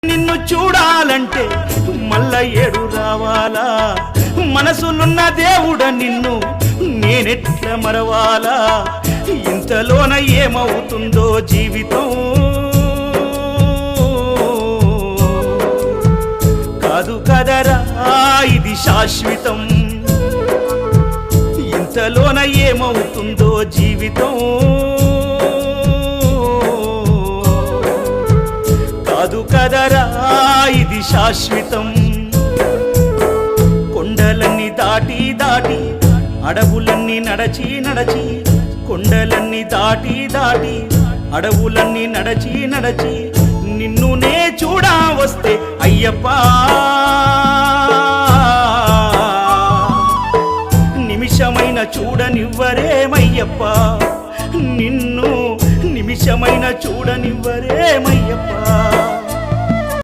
నిన్ను చూడాలంటే మల్ల ఏడు రావాలా మనసులున్న దేవుడ నిన్ను నేనెట్లా మరవాలా ఇంతలోన ఏమవుతుందో జీవితం కాదు కదరా ఇది శాశ్వతం ఇంతలోన ఏమవుతుందో జీవితం కాదు కదరా ఇది శాశ్వతం కొండలన్నీ దాటి దాటి అడవులన్నీ నడచి నడచి కొండలన్నీ దాటి దాటి అడవులన్నీ నడచి నడచి నిన్ను నే చూడా వస్తే అయ్యప్ప నిమిషమైన చూడనివ్వరేమయ్యప్ప నిన్ను నిమిషమైన చూడనివ్వరేమయ్యప్ప